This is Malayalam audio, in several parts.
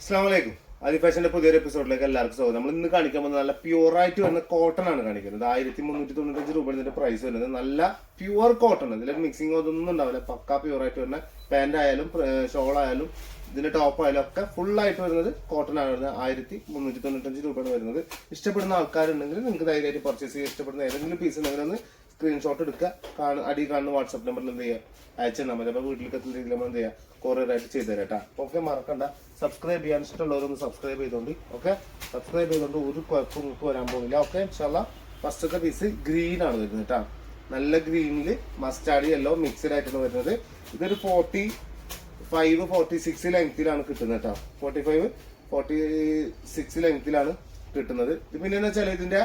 അസ്സലാമു അലൈക്കും. ആദി ഫാഷന്റെ പുതിയൊരു എപ്പിസോഡിലേക്ക് എല്ലാവർക്കും സ്വാഗതം. നമ്മൾ ഇന്ന് കാണിക്കാൻ പോകുന്നത് നല്ല പ്യൂർ ആയിട്ട് വരുന്ന കോട്ടൺ ആണ് കാണിക്കുന്നത്. 1395 രൂപ ഇതിന്റെ പ്രൈസ് വരുന്നത്. നല്ല പ്യൂർ കോട്ടൺ, ഇതിൽ മിക്സിംഗ് ഒന്നും ഉണ്ടാവില്ല. പക്കാ പ്യൂർ ആയിട്ട് വരുന്ന പാന്റ് ആയാലും ഷോൾ ആയാലും ഇതിന്റെ ടോപ്പ് ആയാലും ഒക്കെ ഫുൾ ആയിട്ട് വരുന്നത് കോട്ടൺ ആണ് വരുന്നത്. 1395 രൂപയാണ് വരുന്നത്. ഇഷ്ടപ്പെടുന്ന ആൾക്കാരുണ്ടെങ്കിൽ നിങ്ങൾക്ക് ധൈര്യമായിട്ട് പർച്ചേസ് ചെയ്യാൻ. ഇഷ്ടപ്പെടുന്ന ഏതെങ്കിലും പീസ് ഉണ്ടെങ്കിൽ ഒന്ന് സ്ക്രീൻഷോട്ട് എടുക്കുക, അടി കാണുന്ന വാട്സാപ്പ് നമ്പറിൽ എന്ത് ചെയ്യുക, അയച്ചാൽ മതി. അപ്പോൾ വീട്ടിലേക്ക് എത്തുന്ന രീതിയിൽ നമ്മൾ എന്ത് ചെയ്യുക, കൊറിയറായിട്ട് ചെയ്തു തരാം കേട്ടോ. ഓക്കെ, മറക്കണ്ട സബ്സ്ക്രൈബ് ചെയ്യാൻ. ഇഷ്ടമുള്ളവരൊന്ന് സബ്സ്ക്രൈബ് ചെയ്തോണ്ട്. ഓക്കെ, സബ്സ്ക്രൈബ് ചെയ്തോണ്ട് ഒരു കുഴപ്പം നിങ്ങൾക്ക് വരാൻ പോകുന്നില്ല. ഓക്കെ, ഇൻഷാല്ലാ. ഫസ്റ്റത്തെ പീസ് ഗ്രീൻ ആണ് വരുന്നത് കേട്ടോ. നല്ല ഗ്രീനിൽ മസ്റ്റാർഡ് യെല്ലോ മിക്സഡ് ആയിട്ടാണ് വരുന്നത്. ഇതൊരു 45-46 ലെങ്ത്തിലാണ് കിട്ടുന്നത് കേട്ടോ. 45-46 ലെങ്ത്തിലാണ് കിട്ടുന്നത്. പിന്നെ എന്താ വെച്ചാൽ ഇതിന്റെ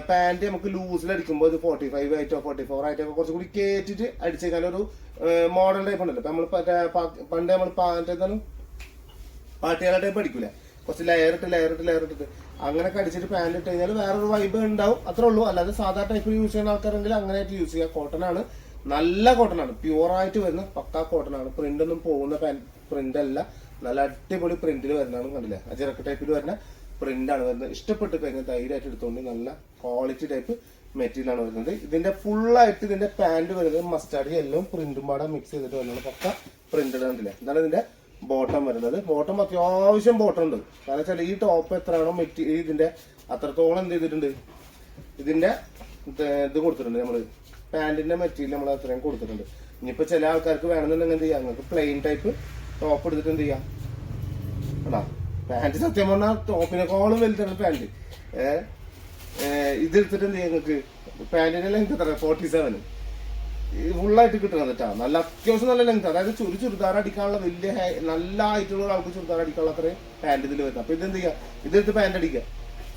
പാന്റ് നമുക്ക് ലൂസിൽ അടിക്കുമ്പോൾ ഇത് 45 ആയിട്ടോ 44 ആയിട്ടോ കുറച്ചും കൂടി കേറ്റിട്ട് അടിച്ചേക്കാൻ ഒരു മോഡൽ ടൈപ്പ് ഉണ്ടല്ലോ. ഇപ്പൊ നമ്മൾ പണ്ട് നമ്മൾ എന്താണ് പാട്ടിയാല ടൈപ്പ് അടിക്കൂല, കുറച്ച് ലെയർ ഇട്ടിട്ട് അങ്ങനെയൊക്കെ അടിച്ചിട്ട് പാന്റ് ഇട്ട് കഴിഞ്ഞാൽ വേറൊരു വൈബ് ഉണ്ടാവും, അത്രേ ഉള്ളൂ. അല്ലാതെ സാധാ ടൈപ്പ് യൂസ് ചെയ്യുന്ന ആൾക്കാരെങ്കിൽ അങ്ങനെ ആയിട്ട് യൂസ് ചെയ്യുക. കോട്ടൺ ആണ്, നല്ല കോട്ടൺ ആണ്, പ്യൂർ ആയിട്ട് വരുന്ന പക്കാ കോട്ടൺ ആണ്. പ്രിന്റ് ഒന്നും പോകുന്ന പ്രിന്റ് അല്ല, നല്ല അടിപൊളി പ്രിന്റിൽ വരുന്നതാണ്. കണ്ടില്ലേ, അജറക്ക് ടൈപ്പിൽ വരുന്ന പ്രിന്റ് ആണ് വരുന്നത്. ഇഷ്ടപ്പെട്ട് കഴിഞ്ഞാൽ ധൈര്യമായിട്ട് എടുത്തോണ്ട് നല്ല ക്വാളിറ്റി ടൈപ്പ് മെറ്റീരിയൽ ആണ് വരുന്നത്. ഇതിന്റെ ഫുള്ളായിട്ട് ഇതിന്റെ പാന്റ് വരുന്നത് മസ്റ്റാർഡ് യെല്ലോ പ്രിന്റും പാടെ മിക്സ് ചെയ്തിട്ട് വരുന്നത് പക്ക പ്രിന്റഡ് ആണല്ലേ. ഇതാണ് ഇതിന്റെ ബോട്ടം വരുന്നത്. ബോട്ടം അത്യാവശ്യം ബോട്ടം ഉണ്ട്. കാരണം വെച്ചാൽ ഈ ടോപ്പ് എത്രയാണോ മെറ്റീരിയൽ ഇതിന്റെ അത്രത്തോളം എന്ത് ചെയ്തിട്ടുണ്ട്, ഇതിന്റെ ഇത് കൊടുത്തിട്ടുണ്ട്. നമ്മള് പാന്റിന്റെ മെറ്റീരിയൽ നമ്മൾ അത്രയും കൊടുത്തിട്ടുണ്ട്. ഇനിയിപ്പോ ചില ആൾക്കാർക്ക് വേണമെന്നുണ്ടെങ്കിൽ എന്ത് ചെയ്യാം, നിങ്ങൾക്ക് പ്ലെയിൻ ടൈപ്പ് ടോപ്പ് എടുത്തിട്ട് എന്ത് ചെയ്യാം. അടാ പാന്റ് സത്യം പറഞ്ഞാൽ ടോപ്പിനെക്കാളും വലുതാണ് പാന്റ്. ഇത് എടുത്തിട്ട് എന്ത് ചെയ്യാം, നിങ്ങൾക്ക് പാന്റിന്റെ ലെങ്ത് എത്ര 47 ഫുള്ളായിട്ട് കിട്ടുന്നത് കേട്ടോ. നല്ല അത്യാവശ്യം നല്ല ലെങ്ത്, അതായത് ചുരിദാർ അടിക്കാനുള്ള വലിയ നല്ല ആയിട്ടുള്ള ആൾക്ക് ചുരിദാർ അടിക്കാനുള്ള അത്രയും പാന്റ് ഇതിൽ വരുന്നത്. അപ്പൊ ഇതെന്ത് ചെയ്യാം, ഇതെടുത്ത് പാന്റ് അടിക്കുക,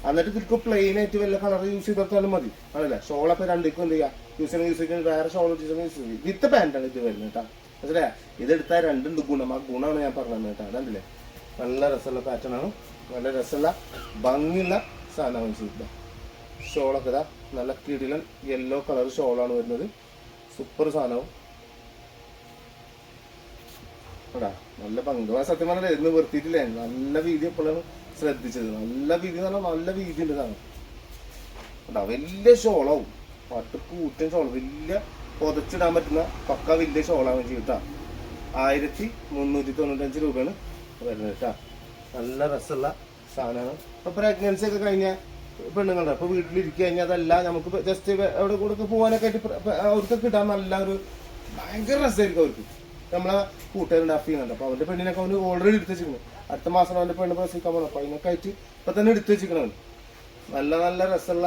എന്നിട്ട് ഇതിൽക്ക് പ്ലെയിൻ ആയിട്ട് വല്ല കളർ യൂസ് ചെയ്തെടുത്താലും മതി. ആണല്ലേ, ഷോളൊക്കെ രണ്ടിക്കും എന്ത് ചെയ്യാം, യൂസ് ചെയ്യുന്ന വേറെ ഷോൾ യൂസ് ചെയ്യും. വിത്ത് പാന്റാണ് ഇത് വരുന്നത് കേട്ടോ. മനസ്സിലാ, ഇതെടുത്താൽ രണ്ടുണ്ട് ഗുണം. ആ ഗുണമാണ് ഞാൻ പറഞ്ഞത് കേട്ടോ. അതല്ലേ, നല്ല രസമുള്ള പാറ്റേൺ ആണ്, നല്ല രസമുള്ള ഭംഗിയുള്ള സാധനമാണ് ചെയ്തത്. ഷോളൊക്കെ ഇതാ നല്ല കിടിലൻ യെല്ലോ കളർ ഷോളാണ് വരുന്നത്. സൂപ്പർ സാധനവും എടാ, നല്ല ഭംഗി. സത്യം പറഞ്ഞാൽ എന്ന് നിർത്തിയിട്ടില്ലേ, നല്ല വീതി എപ്പോഴാണ് ശ്രദ്ധിച്ചത്. നല്ല വീതി എന്ന് പറഞ്ഞാൽ നല്ല വീതി ഉണ്ട് സാധനം എടാ. വലിയ ഷോളാവും, പട്ട് കൂറ്റൻ ഷോൾ, വലിയ പുതച്ചിടാൻ പറ്റുന്ന പക്ക വലിയ ഷോളാണ് ചെയ്തിട്ടാ. 1395 രൂപയാണ് വരുന്നത് കേട്ടാ. നല്ല രസമുള്ള സാധനമാണ്. ഇപ്പൊ പ്രഗ്നൻസി ഒക്കെ കഴിഞ്ഞാൽ പെണ്ണുങ്ങളുടെ ഇപ്പൊ വീട്ടിലിരിക്കുക കഴിഞ്ഞാൽ അതല്ല നമുക്ക് ജസ്റ്റ് എവിടെ കൂടെ പോകാനൊക്കെ ആയിട്ട് അവർക്കൊക്കെ ഇടാൻ നല്ല ഒരു ഭയങ്കര രസമായിരിക്കും അവർക്ക്. നമ്മളെ കൂട്ടുകാരൻ ഡാഫ് ചെയ്യുന്നുണ്ട്. അപ്പൊ അവന്റെ പെണ്ണിനൊക്കെ അവന് ഓൾറെഡി എടുത്ത് വെച്ചിരിക്കണം. അടുത്ത മാസം അവന്റെ പെണ്ണ് പ്രസവിക്കാൻ പോകണം. അപ്പൊ അതിനൊക്കെ ആയിട്ട് ഇപ്പൊ തന്നെ എടുത്ത് വെച്ചിരിക്കണം. നല്ല നല്ല രസമുള്ള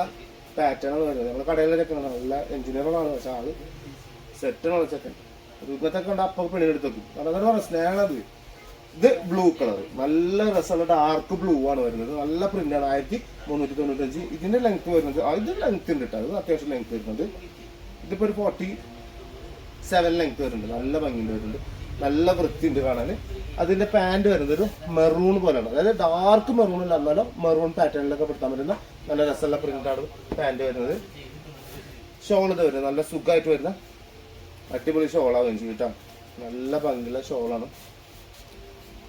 പാറ്റേൺ ആണ് വരുന്നത്. നമ്മളെ കടയിലൊക്കെ നല്ല എഞ്ചിനീയറാണ്, പക്ഷെ ആള് സെറ്റാണ് ചെക്കൻ. ഇന്നത്തെ കണ്ട അപ്പൊ പെണ്ണിനെടുത്ത് വെക്കും. അതൊക്കെ പറഞ്ഞ സ്നേഹത്. ഇത് ബ്ലൂ കളർ, നല്ല രസമുള്ള ഡാർക്ക് ബ്ലൂ ആണ് വരുന്നത്. നല്ല പ്രിന്റാണ്. 1395. ഇതിന്റെ ലെങ്ത് വരുന്നത്, ഇത് ലെങ്ത് ഉണ്ട് കേട്ടോ, അത് അത്യാവശ്യം ലെങ്ത് വരുന്നുണ്ട്. ഇതിപ്പോ ഒരു 47 ലെങ്ത് വരുന്നുണ്ട്. നല്ല ഭംഗിയുണ്ട് വരുന്നുണ്ട്, നല്ല വൃത്തിയുണ്ട് കാണാൻ. അതിന്റെ പാന്റ് വരുന്നത് ഒരു മെറൂൺ പോലെയാണ്, അതായത് ഡാർക്ക് മെറൂൺ അല്ല, എന്നാലും മെറൂൺ പാറ്റേണിലൊക്കെ പെടുത്താൻ പറ്റുന്ന നല്ല രസമുള്ള പ്രിന്റാണ് പാന്റ് വരുന്നത്. ഷോൾ ഇത് വരുന്നത് നല്ല സുഖമായിട്ട് വരുന്ന അടിപൊളി ഷോളാവുകയും ചെയ്യും കേട്ടോ. നല്ല ഭംഗിയുള്ള ഷോളാണ്,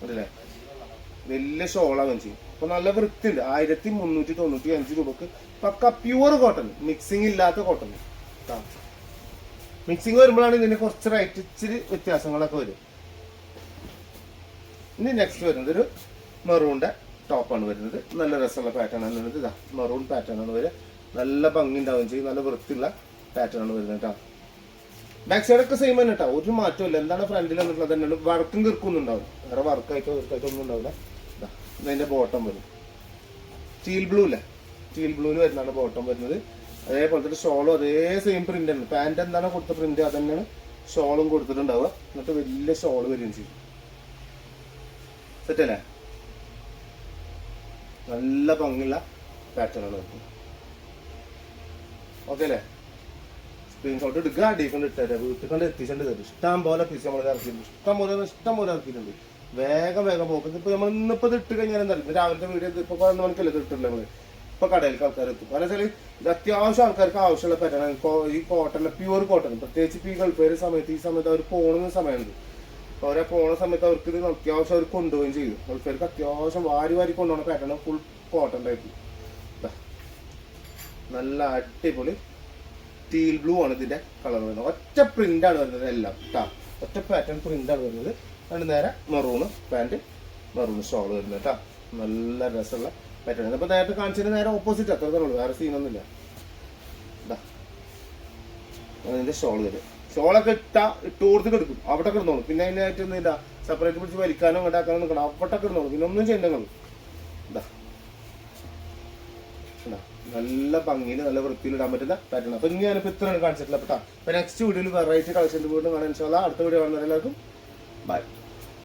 അല്ലേ, വലിയ ഷോളാവുകയും ചെയ്യും. അപ്പൊ നല്ല വൃത്തിയുണ്ട്. 1395 രൂപക്ക് പക്ക പ്യൂർ കോട്ടൺ, മിക്സിംഗ് ഇല്ലാത്ത കോട്ടൺ. മിക്സിംഗ് വരുമ്പോഴാണ് ഇതിന് കുറച്ച് റേറ്റ് ഇച്ചിരി വ്യത്യാസങ്ങളൊക്കെ വരും. ഇനി നെക്സ്റ്റ് വരുന്നത് ഒരു മെറൂണിന്റെ ടോപ്പാണ് വരുന്നത്. നല്ല രസമുള്ള പാറ്റേൺ ആണ് വരുന്നത്. ഇതാ മെറൂൺ പാറ്റേൺ ആണ് വരിക. നല്ല ഭംഗി ഉണ്ടാവുകയും ചെയ്യും, നല്ല വൃത്തിയുള്ള പാറ്റേൺ ആണ് വരുന്നത് കേട്ടോ. ബാക്ക് സൈഡ് ഒക്കെ സെയിം തന്നെ കേട്ടോ, ഒരു മാറ്റമില്ല. എന്താണ് ഫ്രണ്ടിൽ വന്നിട്ടുള്ളത് തന്നെയാണ്. വർക്കും കിർക്കൊന്നും ഉണ്ടാവും, വേറെ വർക്കായിട്ടോ ഒന്നും ഉണ്ടാവില്ല. ഇതിന്റെ ബോട്ടം വരും ടീൽ ബ്ലൂ അല്ലേ, ടീൽ ബ്ലൂവിൽ വരുന്നതാണ് ബോട്ടം വരുന്നത്. അതേപോലെ തന്നെ ഷോളും അതേ സെയിം പ്രിന്റ് ആണ്. പാന്റ് എന്താണ് കൊടുത്ത പ്രിന്റ് അത് തന്നെയാണ് ഷോളും കൊടുത്തിട്ടുണ്ടാവുക. എന്നിട്ട് വലിയ ഷോള് വരികയും ചെയ്യും. സെറ്റല്ലേ, നല്ല ഭംഗിയുള്ള പാറ്റേൺ ആണ് വരുന്നത്. ഓക്കെ അല്ലേ, സ്ക്രീൻഷോട്ട് എടുക്കുക, ഡീഫണ്ട് ഇട്ടുതരാം, വീട്ടിൽ കൊണ്ട് എത്തിച്ചേണ്ടി തരും. ഇഷ്ടം പോലെ പീസ് നമ്മൾ ഇറക്കിയിട്ടുണ്ട്, ഇഷ്ടം പോലെ ഇറക്കിയിട്ടുണ്ട്. വേഗം പോകുന്നത്. ഇപ്പൊ നമ്മൾ ഇന്നിപ്പോ ഇത് ഇട്ട് കഴിഞ്ഞാൽ എന്തായാലും രാവിലത്തെ വീഡിയോ ഇപ്പൊ 11 മണിക്കല്ലേ ഇത് ഇട്ടില്ല നമ്മള്. ഇപ്പൊ കടയിലേക്ക് ആൾക്കാർ എത്തും. കാരണം വെച്ചാൽ ഇത് അത്യാവശ്യം ആൾക്കാർക്ക് ആവശ്യമുള്ള പാറ്റേൺ. ഈ കോട്ടൺ, പ്യൂർ കോട്ടൺ, പ്രത്യേകിച്ച് ഇപ്പൊ ഈ ഗൾഫേര് സമയത്ത് ഈ സമയത്ത് അവർ പോകുന്ന സമയമുണ്ട്. അവരെ പോണ സമയത്ത് അവർക്ക് ഇത് അത്യാവശ്യം അവർ കൊണ്ടുപോവുകയും ചെയ്തു. ഗൾഫേർക്ക് അത്യാവശ്യം വാരി കൊണ്ടുപോകണ പാറ്റേൺ ഫുൾ കോട്ടൺ ടൈപ്പ്. നല്ല അടിപൊളി ടീൽ ബ്ലൂ ആണ് ഇതിന്റെ കളർ വരുന്നത്. ഒറ്റ പ്രിന്റ് ആണ് വരുന്നത് എല്ലാം കേട്ടാ, ഒറ്റ പാറ്റേൺ പ്രിന്റ് ആണ് വരുന്നത്. അതിന് നേരെ മെറൂണ് പാന്റ്, മെറൂൺ ഷോൾ വരുന്നത് കേട്ടാ. നല്ല രസമുള്ള പാറ്റേൺ. അപ്പൊ നേരത്തെ കാണിച്ചതിന് നേരെ ഓപ്പോസിറ്റ് അത്ര തന്നെ ഉള്ളൂ, വേറെ സീനൊന്നുമില്ല. അതിന്റെ ഷോൾ വരും. ഷോളൊക്കെ ഇട്ട് കൊടുത്ത് കിടക്കും, അവിടെ കിടന്നോളൂ. പിന്നെ അതിനായിട്ട് ഒന്നും സെപ്പറേറ്റ് പിടിച്ച് വലിക്കാനോ ഉണ്ടാക്കാനോ നിൽക്കണം, അവിടെ കിടന്നോളൂ. പിന്നെ ഒന്നും ചെയ്യണ്ടങ്ങളും. നല്ല ഭംഗിയിൽ നല്ല വൃത്തിയിൽ ഇടാൻ പറ്റുന്ന പാറ്റേൺ. അപ്പൊ ഇനി ഞാനിപ്പോ ഇത്രയാണ് കാണിച്ചിട്ടുള്ളത് കേട്ടോ. അപ്പൊ നെക്സ്റ്റ് വീഡിയോയിൽ വെറൈറ്റി കളക്ഷൻ വീണ്ടും കാണാൻ. അടുത്ത വീഡിയോ കാണുന്ന എല്ലാവർക്കും ബൈ.